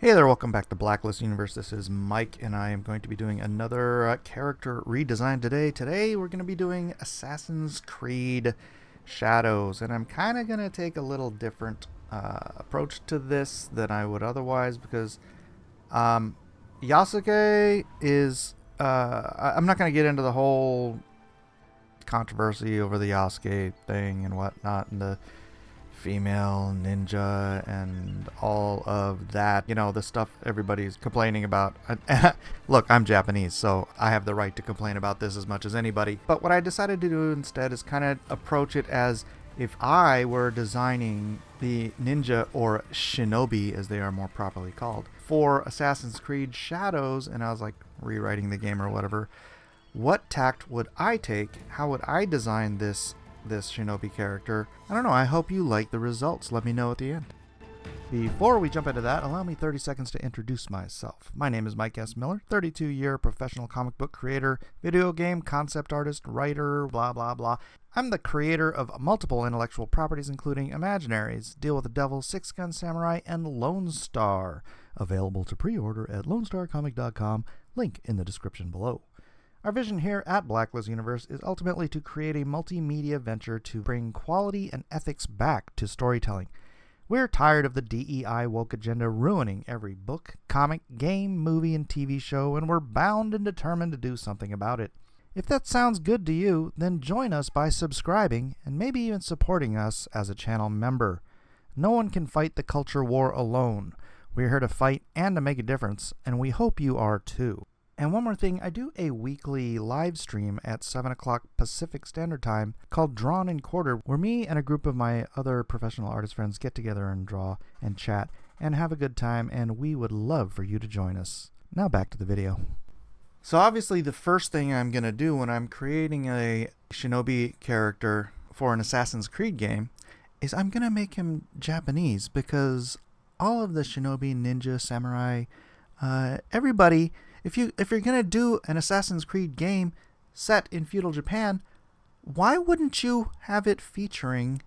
Hey there, welcome back to Blacklist Universe. This is Mike, and I am going to be doing another character redesign today. Today, we're going to be doing Assassin's Creed Shadows, and I'm kind of going to take a little different approach to this than I would otherwise because Yasuke is. I'm not going to get into the whole controversy over the Yasuke thing and whatnot, and the female ninja and all of that, the stuff everybody's complaining about. Look, I'm Japanese, so I have the right to complain about this as much as anybody. But what I decided to do instead is kind of approach it as if I were designing the ninja, or shinobi as they are more properly called, for Assassin's Creed Shadows, and I was like rewriting the game or whatever. What tact would I take? How would I design this shinobi character? I don't know. I hope you like the results. Let me know at the end. Before we jump into that, allow me 30 seconds to introduce myself. My name is Mike S. Miller, 32-year professional comic book creator, video game concept artist, writer, blah, blah, blah. I'm the creator of multiple intellectual properties, including Imaginaries, Deal with the Devil, Six Gun Samurai, and Lone Star. Available to pre-order at lonestarcomic.com, link in the description below. Our vision here at Blacklist Universe is ultimately to create a multimedia venture to bring quality and ethics back to storytelling. We're tired of the DEI woke agenda ruining every book, comic, game, movie, and TV show, and we're bound and determined to do something about it. If that sounds good to you, then join us by subscribing and maybe even supporting us as a channel member. No one can fight the culture war alone. We're here to fight and to make a difference, and we hope you are too. And one more thing, I do a weekly live stream at 7 o'clock Pacific Standard Time called Drawn and Quartered, where me and a group of my other professional artist friends get together and draw and chat and have a good time, and we would love for you to join us. Now back to the video. So obviously the first thing I'm going to do when I'm creating a shinobi character for an Assassin's Creed game is I'm going to make him Japanese, because all of the shinobi, ninja, samurai, everybody... If you're going to do an Assassin's Creed game set in feudal Japan, why wouldn't you have it featuring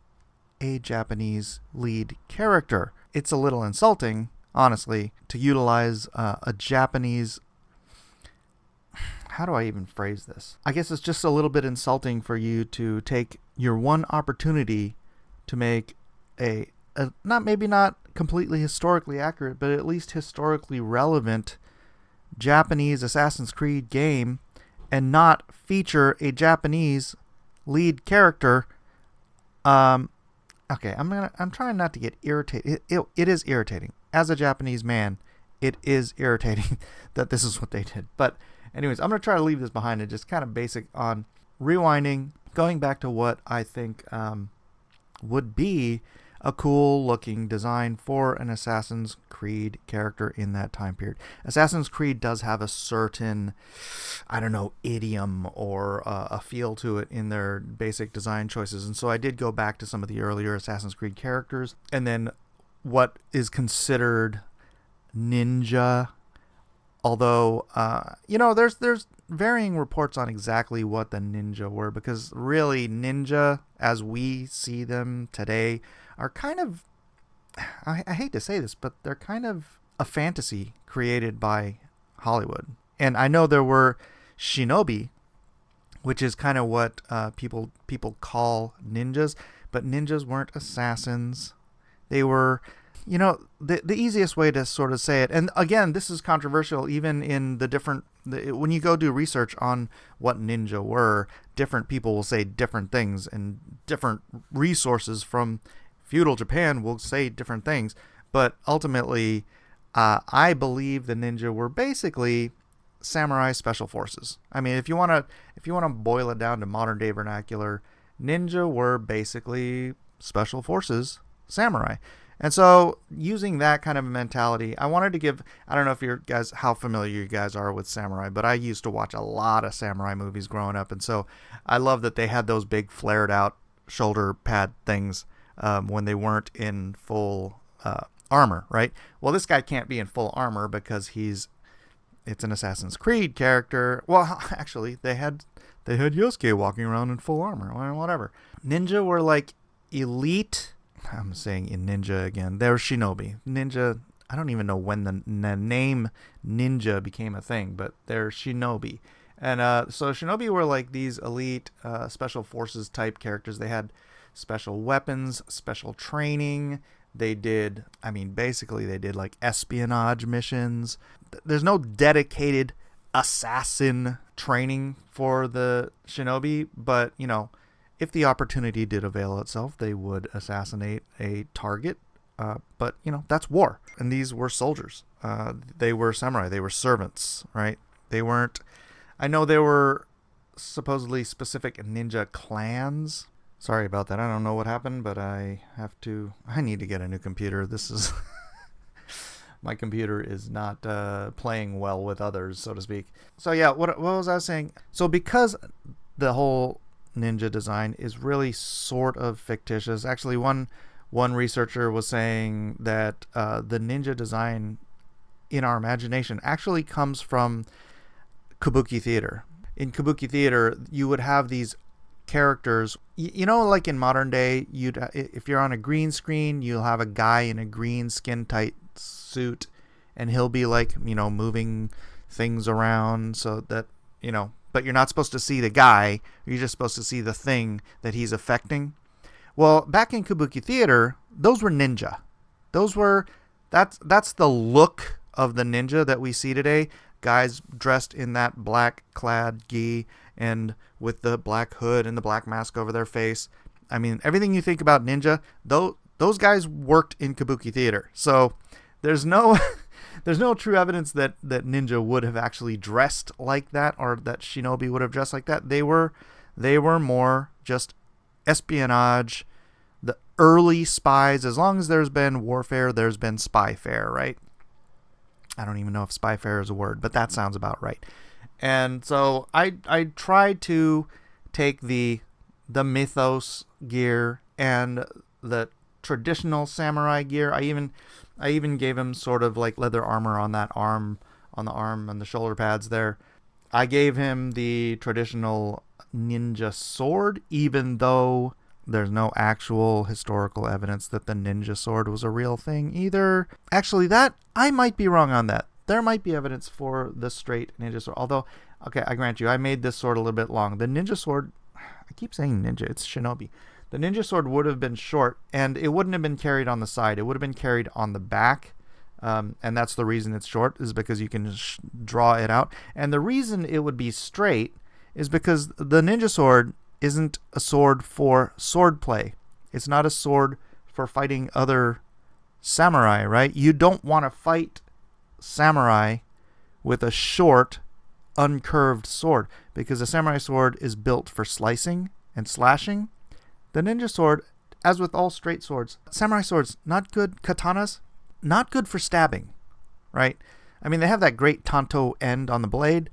a Japanese lead character? It's a little insulting, honestly, to utilize a Japanese... How do I even phrase this? I guess it's just a little bit insulting for you to take your one opportunity to make a not completely historically accurate, but at least historically relevant Japanese Assassin's Creed game and not feature a Japanese lead character. Okay, I'm trying not to get irritated. It is irritating. As a Japanese man, it is irritating that this is what they did. But anyways, I'm going to try to leave this behind and just kind of basic on rewinding, going back to what I think would be a cool looking design for an Assassin's Creed character in that time period. Assassin's Creed does have a certain, idiom or a feel to it in their basic design choices. And so I did go back to some of the earlier Assassin's Creed characters, and then what is considered ninja. Although, there's varying reports on exactly what the ninja were, because really ninja, as we see them today, are kind of, I hate to say this, but they're kind of a fantasy created by Hollywood. And I know there were shinobi, which is kind of what people call ninjas, but ninjas weren't assassins. They were... the easiest way to sort of say it, and again, this is controversial even in when you go do research on what ninja were, different people will say different things, and different resources from feudal Japan will say different things. But ultimately, I believe the ninja were basically samurai special forces. I mean, if you want to boil it down to modern day vernacular, ninja were basically special forces samurai. And so, using that kind of a mentality, I wanted to give... I don't know if how familiar you guys are with samurai, but I used to watch a lot of samurai movies growing up, and so I love that they had those big flared out shoulder pad things when they weren't in full armor, right? Well, this guy can't be in full armor because it's an Assassin's Creed character. Well, actually, they had Yosuke walking around in full armor, or whatever. Ninja were like elite... I'm saying in ninja again. They're shinobi. Ninja, I don't even know when the name ninja became a thing, but they're shinobi. And so shinobi were like these elite special forces type characters. They had special weapons, special training. They did, basically they did like espionage missions. There's no dedicated assassin training for the shinobi, but, if the opportunity did avail itself, they would assassinate a target. But, that's war. And these were soldiers. They were samurai. They were servants, right? They weren't... I know there were supposedly specific ninja clans. Sorry about that. I don't know what happened, but I need to get a new computer. This is... My computer is not playing well with others, so to speak. So yeah, what was I saying? So because the whole ninja design is really sort of fictitious. Actually, one researcher was saying that the ninja design in our imagination actually comes from kabuki theater. In kabuki theater, you would have these characters, like in modern day, if you're on a green screen, you'll have a guy in a green skin tight suit, and he'll be like, moving things around so that, but you're not supposed to see the guy. You're just supposed to see the thing that he's affecting. Well, back in kabuki theater, those were ninja. That's the look of the ninja that we see today. Guys dressed in that black clad gi and with the black hood and the black mask over their face. Everything you think about ninja, those guys worked in kabuki theater. So there's no true evidence that ninja would have actually dressed like that, or that shinobi would have dressed like that. They were more just espionage, the early spies. As long as there's been warfare, there's been spyfare, right? I don't even know if spyfare is a word, but that sounds about right. And so I tried to take the mythos gear and the traditional samurai gear. I even gave him sort of like leather armor on that arm, on the arm and the shoulder pads there. I gave him the traditional ninja sword, even though there's no actual historical evidence that the ninja sword was a real thing either. Actually, that I might be wrong on that. There might be evidence for the straight ninja sword. Although, okay, I grant you, I made this sword a little bit long. The ninja sword, I keep saying ninja, it's shinobi. The ninja sword would have been short, and it wouldn't have been carried on the side. It would have been carried on the back, and that's the reason it's short, is because you can draw it out. And the reason it would be straight is because the ninja sword isn't a sword for sword play. It's not a sword for fighting other samurai, right? You don't want to fight samurai with a short, uncurved sword, because a samurai sword is built for slicing and slashing. The ninja sword, as with all straight swords, samurai swords, not good. Katanas, not good for stabbing, right? They have that great tanto end on the blade,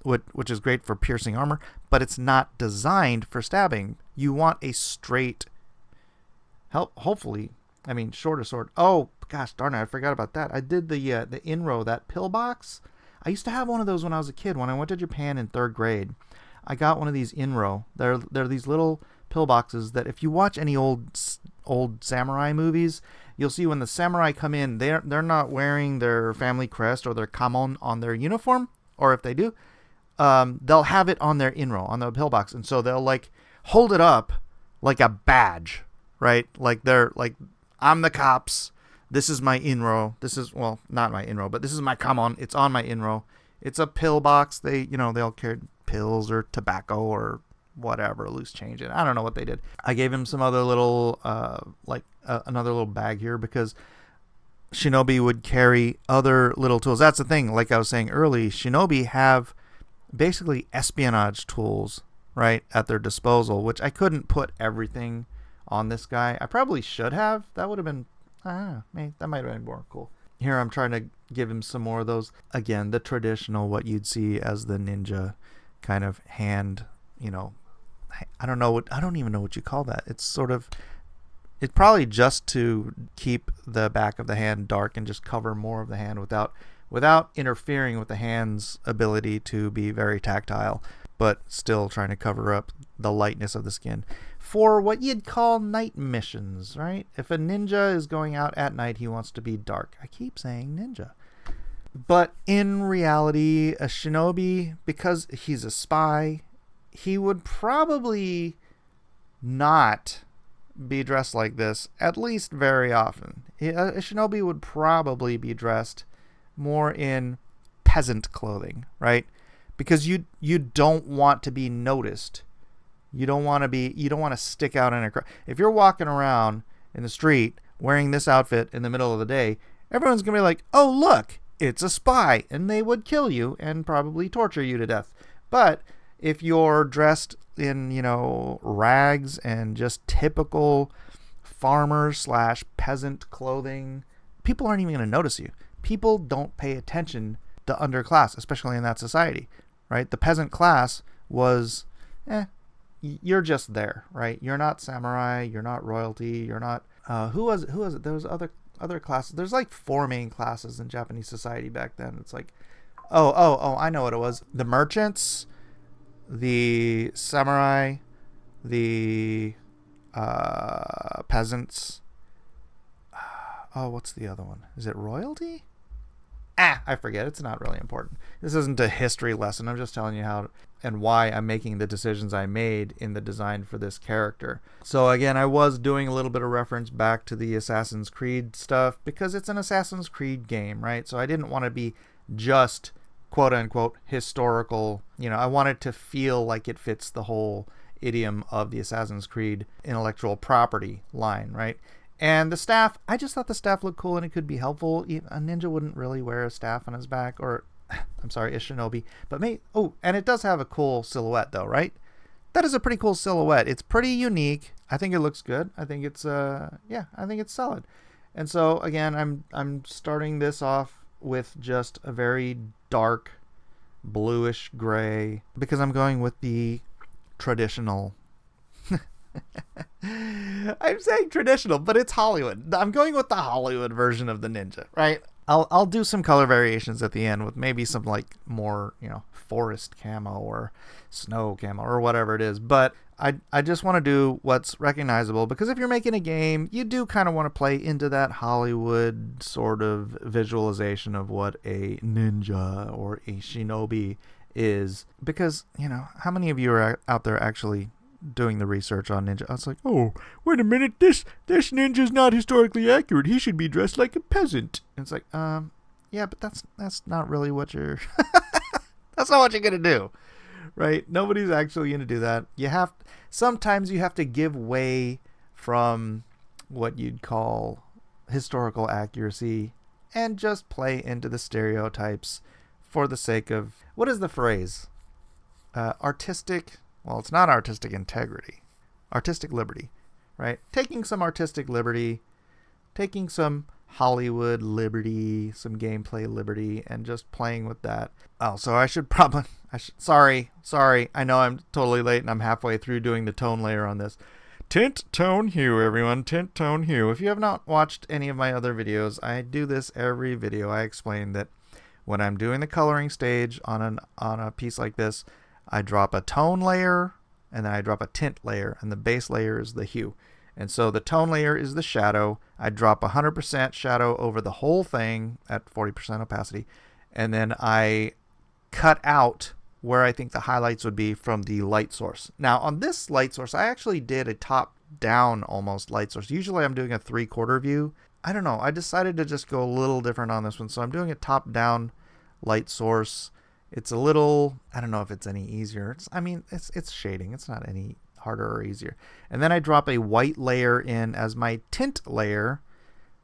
which is great for piercing armor, but it's not designed for stabbing. You want a straight, hopefully, shorter sword. Oh, gosh darn it, I forgot about that. I did the Inro, that pillbox. I used to have one of those when I was a kid. When I went to Japan in 3rd grade, I got one of these Inro. They're these little pillboxes that if you watch any old samurai movies, you'll see when the samurai come in, they're not wearing their family crest or their kamon on their uniform, or if they do, they'll have it on their Inro, on their pillbox, and so they'll like hold it up like a badge, right? Like they're like, I'm the cops. This is my Inro. This is, well, not my Inro, but this is my kamon. It's on my Inro. It's a pillbox. They'll carry pills or tobacco or whatever, loose change. And I don't know what they did. I gave him some other little, another little bag here, because shinobi would carry other little tools. That's the thing. Like I was saying early, shinobi have basically espionage tools, right, at their disposal, which I couldn't put everything on this guy. I probably should have. That would have been, that might have been more cool. Here I'm trying to give him some more of those. Again, the traditional, what you'd see as the ninja kind of hand, I don't even know what you call that. It's probably just to keep the back of the hand dark and just cover more of the hand without interfering with the hand's ability to be very tactile. but still trying to cover up the lightness of the skin for what you'd call night missions, right? If a ninja is going out at night, he wants to be dark. I keep saying ninja. But in reality, a shinobi, because he's a spy, he would probably not be dressed like this, at least very often. A shinobi would probably be dressed more in peasant clothing, right? Because you don't want to be noticed. You don't want to stick out in a crowd. If you're walking around in the street wearing this outfit in the middle of the day, everyone's going to be like, "Oh, look, it's a spy," and they would kill you and probably torture you to death. But if you're dressed in, rags and just typical farmer/peasant clothing, people aren't even going to notice you. People don't pay attention to underclass, especially in that society, right? The peasant class was, you're just there, right? You're not samurai, you're not royalty, you're not who was it? There was other classes. There's like 4 main classes in Japanese society back then. It's like I know what it was. The merchants, the samurai, the peasants. What's the other one? Is it royalty? I forget. It's not really important. This isn't a history lesson. I'm just telling you how and why I'm making the decisions I made in the design for this character. So again, I was doing a little bit of reference back to the Assassin's Creed stuff because it's an Assassin's Creed game, right? So I didn't want to be just quote unquote historical. I wanted to feel like it fits the whole idiom of the Assassin's Creed intellectual property line, right? And the staff, I just thought the staff looked cool and it could be helpful. A ninja wouldn't really wear a staff on his back, or I'm sorry, a shinobi. But and it does have a cool silhouette though, right? That is a pretty cool silhouette. It's pretty unique. I think it looks good. I think it's I think it's solid. And so again, I'm starting this off with just a very dark bluish gray because I'm going with the traditional I'm saying traditional, but it's Hollywood. I'm going with the Hollywood version of the ninja, right? I'll do some color variations at the end with maybe some like more, forest camo or snow camo or whatever it is. But I just want to do what's recognizable because if you're making a game, you do kind of want to play into that Hollywood sort of visualization of what a ninja or a shinobi is. Because, how many of you are out there actually doing the research on ninja? I was like, oh, wait a minute, this ninja's not historically accurate. He should be dressed like a peasant. And it's like, yeah, but that's not really what you're that's not what you're gonna do, right? Nobody's actually gonna do that. Sometimes you have to give way from what you'd call historical accuracy and just play into the stereotypes for the sake of, what is the phrase? Artistic. Well, it's not artistic integrity. Artistic liberty, right? Taking some artistic liberty, taking some Hollywood liberty, some gameplay liberty, and just playing with that. Oh, so sorry. I know I'm totally late and I'm halfway through doing the tone layer on this. Tint, tone, hue, everyone. Tint, tone, hue. If you have not watched any of my other videos, I do this every video. I explain that when I'm doing the coloring stage on a piece like this, I drop a tone layer, and then I drop a tint layer, and the base layer is the hue. And so the tone layer is the shadow. I drop 100% shadow over the whole thing at 40% opacity, and then I cut out where I think the highlights would be from the light source. Now, on this light source, I actually did a top-down almost light source. Usually I'm doing a 3/4 view. I don't know. I decided to just go a little different on this one, so I'm doing a top-down light source. It's a little, I don't know if it's any easier. It's shading. It's not any harder or easier. And then I drop a white layer in as my tint layer,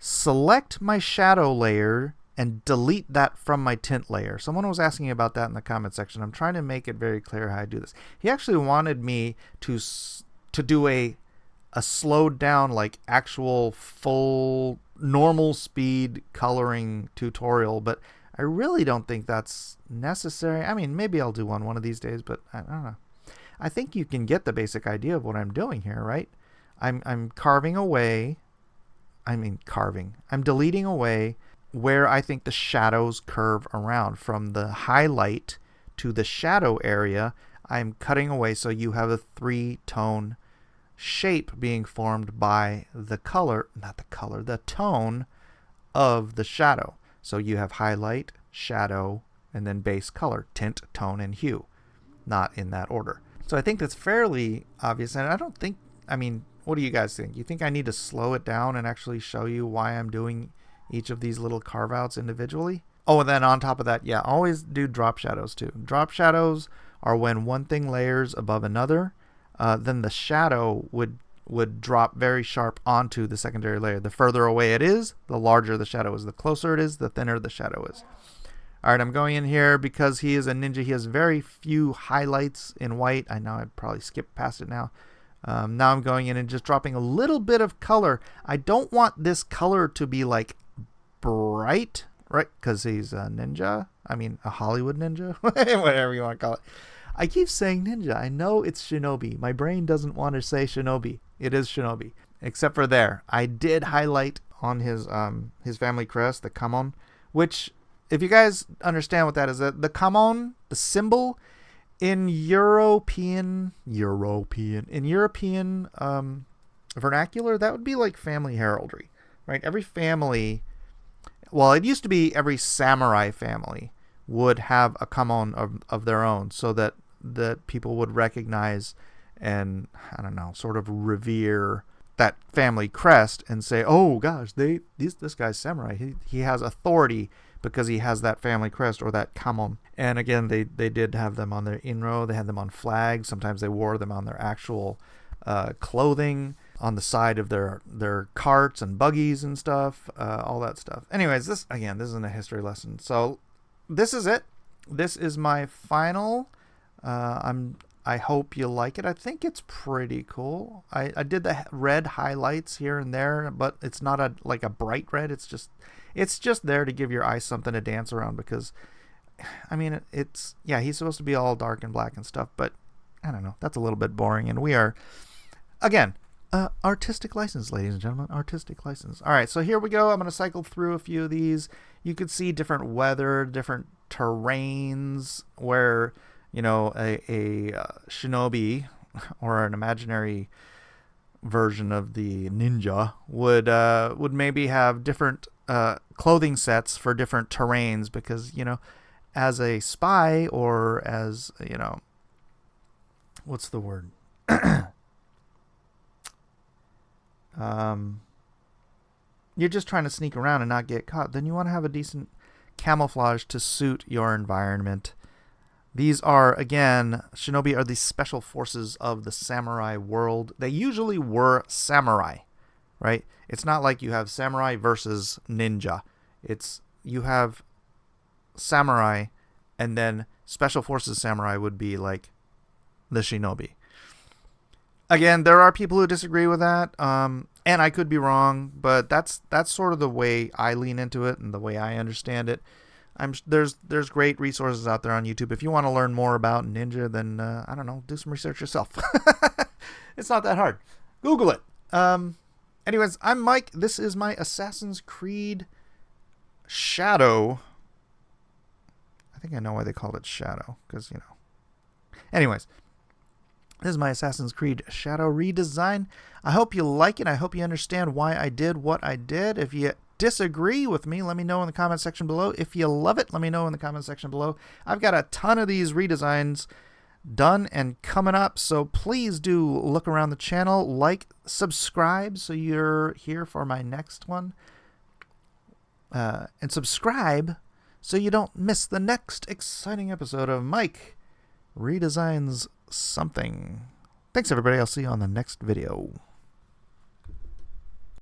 select my shadow layer, and delete that from my tint layer. Someone was asking about that in the comment section. I'm trying to make it very clear how I do this. He actually wanted me to do a slowed down, like actual full normal speed coloring tutorial, but I really don't think that's necessary. I mean, maybe I'll do one of these days, but I don't know. I think you can get the basic idea of what I'm doing here, right? I'm carving away. I'm deleting away where I think the shadows curve around from the highlight to the shadow area. I'm cutting away so you have a 3-tone shape being formed by the color, not the color, the tone of the shadow. So you have highlight, shadow, and then base color, tint, tone, and hue, not in that order. So I think that's fairly obvious, and I don't think, I mean, what do you guys think? You think I need to slow it down and actually show you why I'm doing each of these little carve outs individually? Oh, and then on top of that, yeah, always do drop shadows too. Drop shadows are when one thing layers above another, then the shadow would drop very sharp onto the secondary layer. The further away it is, the larger the shadow is. The closer it is, the thinner the shadow is. All right, I'm going in here because he is a ninja. He has very few highlights in white. I know I'd probably skip past it now. Now I'm going in and just dropping a little bit of color. I don't want this color to be like bright, right? Because he's a ninja. I mean, a Hollywood ninja, whatever you want to call it. I keep saying ninja. I know it's shinobi. My brain doesn't want to say shinobi. It is shinobi. Except for there. I did highlight on his family crest, the kamon, which, if you guys understand what that is, the kamon, the symbol, in European vernacular, that would be like family heraldry, right? Every family, well, it used to be every samurai family would have a kamon of their own, so that people would recognize and, I don't know, sort of revere that family crest and say, oh gosh, this guy's samurai. He has authority because he has that family crest or that kamon. And again, they did have them on their inro. They had them on flags. Sometimes they wore them on their actual clothing, on the side of their carts and buggies and stuff, all that stuff. Anyways, this isn't a history lesson. So this is it. This is my final. I hope you like it. I think it's pretty cool. I did the red highlights here and there, but it's not like a bright red. It's just there to give your eyes something to dance around, because, I mean, he's supposed to be all dark and black and stuff, but I don't know. That's a little bit boring, and we are, again, artistic license, ladies and gentlemen, artistic license. All right, so here we go. I'm going to cycle through a few of these. You could see different weather, different terrains where, you know, a shinobi or an imaginary version of the ninja would maybe have different clothing sets for different terrains, because, you know, as a spy, or as, you know, what's the word? You're just trying to sneak around and not get caught, then you want to have a decent camouflage to suit your environment. These are, again, shinobi are the special forces of the samurai world. They usually were samurai, right? It's not like you have samurai versus ninja. You have samurai, and then special forces samurai would be like the shinobi. Again, there are people who disagree with that, and I could be wrong, but that's sort of the way I lean into it and the way I understand it. There's great resources out there on YouTube. If you want to learn more about ninja, then I don't know, do some research yourself. It's not that hard. Google it. Anyways, I'm Mike. This is my Assassin's Creed Shadow. I think I know why they called it Shadow, because, you know. Anyways, this is my Assassin's Creed Shadow redesign. I hope you like it. I hope you understand why I did what I did. If you disagree with me, let me know in the comment section below. If you love it, let me know in the comment section below. I've got a ton of these redesigns done and coming up, so please do look around the channel, like, subscribe so you're here for my next one, and subscribe so you don't miss the next exciting episode of Mike Redesigns Something. Thanks everybody. I'll see you on the next video.